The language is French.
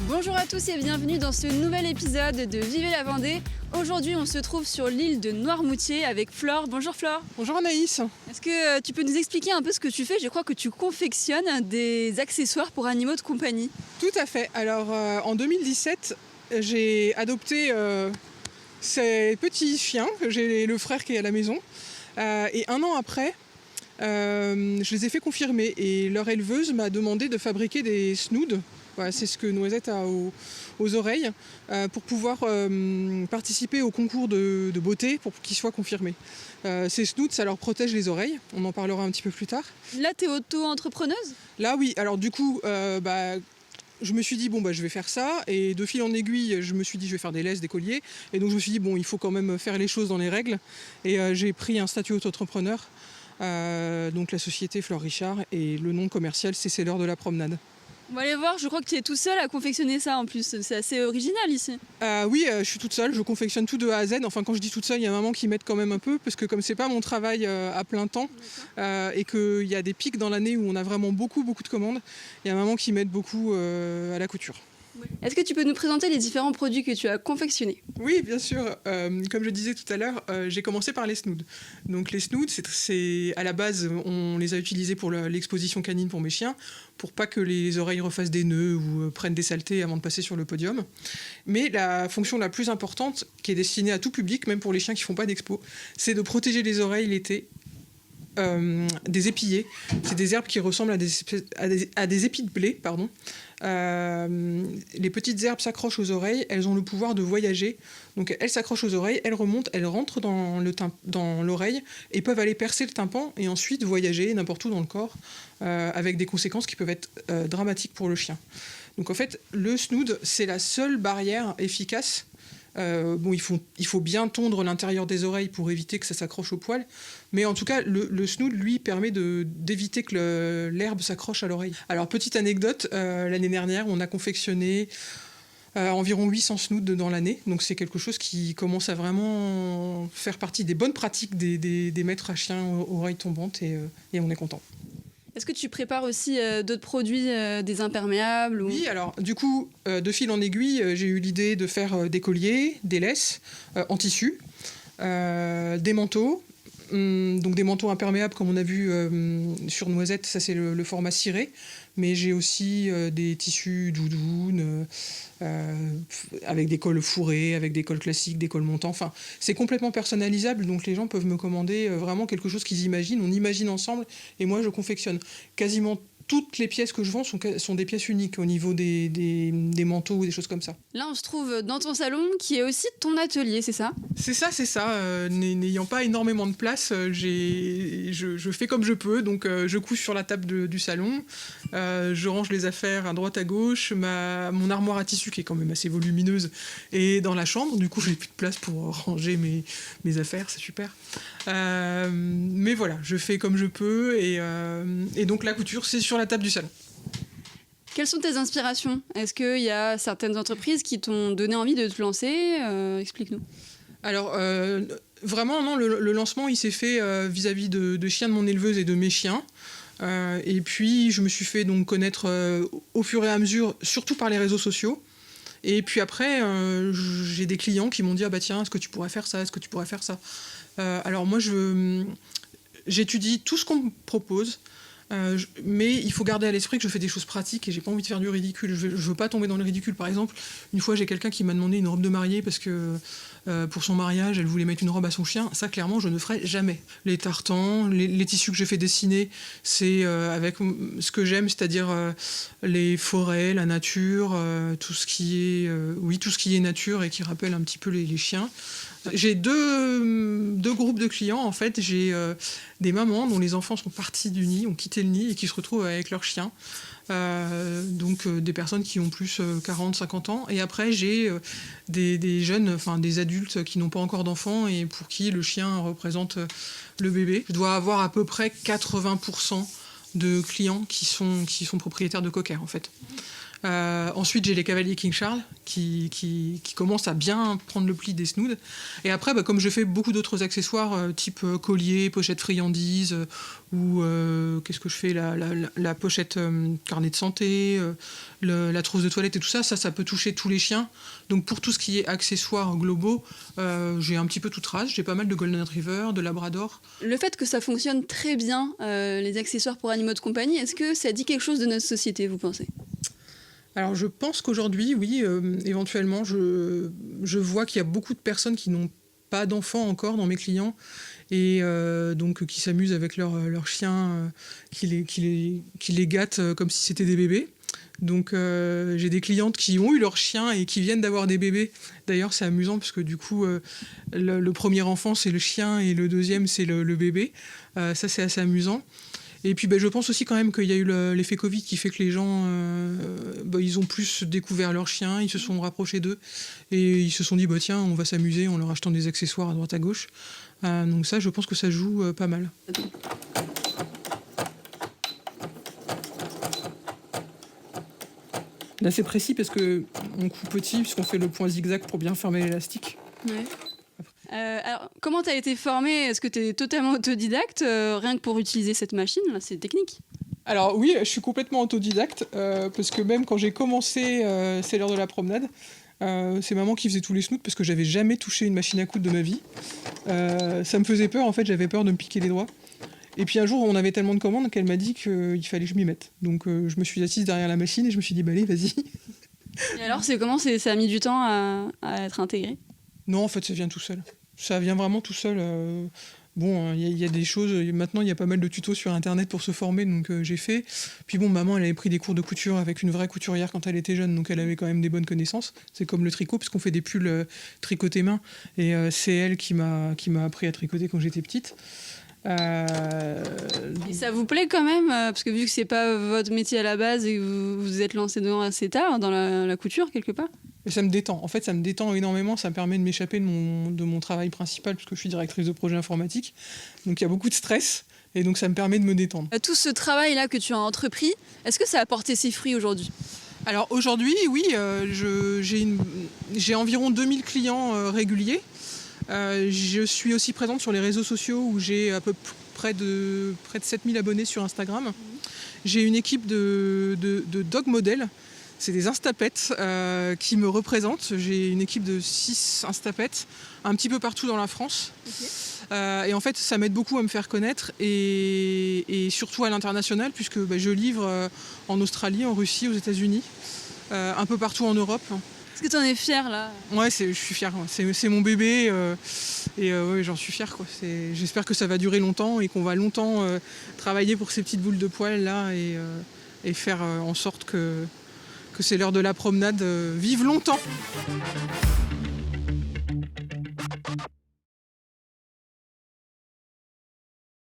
Bonjour à tous et bienvenue dans ce nouvel épisode de Vivez la Vendée. Aujourd'hui, on se trouve sur l'île de Noirmoutier avec Flore. Bonjour Flore. Bonjour Anaïs. Est-ce que tu peux nous expliquer un peu ce que tu fais? Je crois que tu confectionnes des accessoires pour animaux de compagnie. Tout à fait. Alors en 2017, j'ai adopté ces petits chiens. J'ai le frère qui est à la maison. Et un an après, je les ai fait confirmer. Et leur éleveuse m'a demandé de fabriquer des snoods. Voilà, c'est ce que Noisette a aux oreilles pour pouvoir participer au concours de beauté pour qu'ils soient confirmés. Ces snoods, ça leur protège les oreilles. On en parlera un petit peu plus tard. Là, tu es auto-entrepreneuse? Là, oui. Alors du coup, je me suis dit, je vais faire ça. Et de fil en aiguille, je me suis dit, je vais faire des laisses, des colliers. Et donc je me suis dit, il faut quand même faire les choses dans les règles. Et j'ai pris un statut auto-entrepreneur. Donc la société Flore Richard. Et le nom commercial, c'est l'heure de la promenade. On va aller voir, je crois que tu es tout seul à confectionner ça en plus, c'est assez original ici. Oui, je suis toute seule, je confectionne tout de A à Z. Enfin, quand je dis toute seule, il y a maman qui m'aide quand même un peu, parce que comme c'est pas mon travail à plein temps, et qu'il y a des pics dans l'année où on a vraiment beaucoup de commandes, il y a maman qui m'aide beaucoup à la couture. Est-ce que tu peux nous présenter les différents produits que tu as confectionnés? Oui, bien sûr. Comme je disais tout à l'heure, j'ai commencé par les snoods. Donc les snoods, c'est à la base, on les a utilisés pour l'exposition canine pour mes chiens, pour pas que les oreilles refassent des nœuds ou prennent des saletés avant de passer sur le podium. Mais la fonction la plus importante, qui est destinée à tout public, même pour les chiens qui font pas d'expo, c'est de protéger les oreilles l'été. Des épillets, c'est des herbes qui ressemblent à des épis de blé, pardon. Les petites herbes s'accrochent aux oreilles, elles ont le pouvoir de voyager. Donc elles s'accrochent aux oreilles, elles remontent, elles rentrent dans l'oreille et peuvent aller percer le tympan et ensuite voyager n'importe où dans le corps avec des conséquences qui peuvent être dramatiques pour le chien. Donc en fait, le snood, c'est la seule barrière efficace. Il faut bien tondre l'intérieur des oreilles pour éviter que ça s'accroche au poil. Mais en tout cas, le snood, lui, permet d'éviter que l'herbe s'accroche à l'oreille. Alors, petite anecdote, l'année dernière, on a confectionné environ 800 snoods dans l'année. Donc, c'est quelque chose qui commence à vraiment faire partie des bonnes pratiques des maîtres à chiens aux oreilles tombantes et on est content. Est-ce que tu prépares aussi d'autres produits, des imperméables ou... Oui, alors du coup, de fil en aiguille, j'ai eu l'idée de faire des colliers, des laisses en tissu, des manteaux, donc des manteaux imperméables comme on a vu sur Noisette, ça c'est le format ciré, mais j'ai aussi des tissus doudounes avec des cols fourrés, avec des cols classiques, des cols montants, enfin c'est complètement personnalisable, donc les gens peuvent me commander vraiment quelque chose qu'ils imaginent, on imagine ensemble et moi je confectionne. Quasiment toutes les pièces que je vends sont des pièces uniques au niveau des manteaux ou des choses comme ça. Là, on se trouve dans ton salon qui est aussi ton atelier, c'est ça? C'est ça. N'ayant pas énormément de place, je fais comme je peux. Donc, je couche sur la table du salon, je range les affaires à droite à gauche. Mon armoire à tissu, qui est quand même assez volumineuse, est dans la chambre. Du coup, j'ai plus de place pour ranger mes affaires. C'est super. Mais voilà, je fais comme je peux. Et donc, la couture, c'est sur la table du salon. Quelles sont tes inspirations? Est-ce qu'il y a certaines entreprises qui t'ont donné envie de te lancer? Explique-nous. Alors, vraiment, non, le lancement, il s'est fait vis-à-vis de chiens de mon éleveuse et de mes chiens. Et puis, je me suis fait donc connaître au fur et à mesure, surtout par les réseaux sociaux. Et puis après, j'ai des clients qui m'ont dit « Ah bah tiens, est-ce que tu pourrais faire ça? Est-ce que tu pourrais faire ça ?» Alors moi, j'étudie tout ce qu'on me propose. Mais il faut garder à l'esprit que je fais des choses pratiques et j'ai pas envie de faire du ridicule. Je veux pas tomber dans le ridicule. Par exemple, une fois j'ai quelqu'un qui m'a demandé une robe de mariée parce que pour son mariage elle voulait mettre une robe à son chien. Ça clairement je ne ferai jamais. Les tartans, les tissus que je fais dessiner, c'est avec ce que j'aime, c'est-à-dire les forêts, la nature, tout ce qui est nature et qui rappelle un petit peu les chiens. J'ai deux groupes de clients en fait. J'ai des mamans dont les enfants sont partis du nid, ont quitté le nid et qui se retrouvent avec leurs chiens. Donc des personnes qui ont plus 40, 50 ans. Et après j'ai des jeunes, enfin des adultes qui n'ont pas encore d'enfants et pour qui le chien représente le bébé. Je dois avoir à peu près 80% de clients qui sont propriétaires de cocker en fait. Ensuite j'ai les cavaliers King Charles qui commence à bien prendre le pli des snoods. Et après, comme je fais beaucoup d'autres accessoires, type collier, pochette friandises, ou qu'est-ce que je fais, la pochette carnet de santé, la trousse de toilette et tout ça, ça peut toucher tous les chiens. Donc pour tout ce qui est accessoires globaux, j'ai un petit peu toute race. J'ai pas mal de Golden Retriever, de Labrador. Le fait que ça fonctionne très bien, les accessoires pour animaux de compagnie, est-ce que ça dit quelque chose de notre société, vous pensez ? Alors je pense qu'aujourd'hui, oui, éventuellement, je vois qu'il y a beaucoup de personnes qui n'ont pas d'enfants encore dans mes clients et donc qui s'amusent avec leurs chiens, qui les gâtent comme si c'était des bébés. Donc j'ai des clientes qui ont eu leur chien et qui viennent d'avoir des bébés. D'ailleurs c'est amusant parce que du coup le premier enfant c'est le chien et le deuxième c'est le bébé. Ça c'est assez amusant. Et puis je pense aussi quand même qu'il y a eu l'effet Covid qui fait que les gens ils ont plus découvert leurs chiens, ils se sont rapprochés d'eux et ils se sont dit tiens on va s'amuser en leur achetant des accessoires à droite à gauche. Donc ça je pense que ça joue pas mal. Là c'est précis parce qu'on coupe petit puisqu'on fait le point zigzag pour bien fermer l'élastique. Ouais. Alors, comment tu as été formée ? Est-ce que tu es totalement autodidacte, rien que pour utiliser cette machine ? Là, c'est technique. Alors oui, je suis complètement autodidacte, parce que même quand j'ai commencé C'est l'heure de la promenade, c'est maman qui faisait tous les snoods parce que j'avais jamais touché une machine à coudre de ma vie. Ça me faisait peur, en fait, j'avais peur de me piquer les doigts. Et puis un jour, on avait tellement de commandes qu'elle m'a dit qu'il fallait que je m'y mette. Donc je me suis assise derrière la machine et je me suis dit, allez, vas-y. Et alors, ça a mis du temps à être intégré ? Non, en fait, ça vient tout seul. Ça vient vraiment tout seul. Il y a des choses. Maintenant, il y a pas mal de tutos sur Internet pour se former, donc j'ai fait. Puis maman, elle avait pris des cours de couture avec une vraie couturière quand elle était jeune, donc elle avait quand même des bonnes connaissances. C'est comme le tricot, puisqu'on fait des pulls tricotés main. Et c'est elle qui m'a appris à tricoter quand j'étais petite. Et ça vous plaît quand même, parce que vu que c'est pas votre métier à la base et que vous vous êtes lancé dedans assez tard, dans la couture quelque part ? Et ça me détend. En fait, ça me détend énormément. Ça me permet de m'échapper de mon travail principal, puisque je suis directrice de projet informatique. Donc il y a beaucoup de stress. Et donc ça me permet de me détendre. Tout ce travail-là que tu as entrepris, est-ce que ça a porté ses fruits aujourd'hui ? Alors aujourd'hui, oui, j'ai environ 2000 clients réguliers. Je suis aussi présente sur les réseaux sociaux où j'ai à peu près de 7000 abonnés sur Instagram. J'ai une équipe de dog modèles. C'est des instapettes qui me représentent. J'ai une équipe de 6 instapettes un petit peu partout dans la France. Okay. Et en fait, ça m'aide beaucoup à me faire connaître et surtout à l'international puisque je livre en Australie, en Russie, aux États-Unis, un peu partout en Europe. Est-ce que tu en es fière là ? Ouais, je suis fière. C'est mon bébé et ouais, j'en suis fière. J'espère que ça va durer longtemps et qu'on va longtemps travailler pour ces petites boules de poils là et faire en sorte que c'est l'heure de la promenade vive longtemps.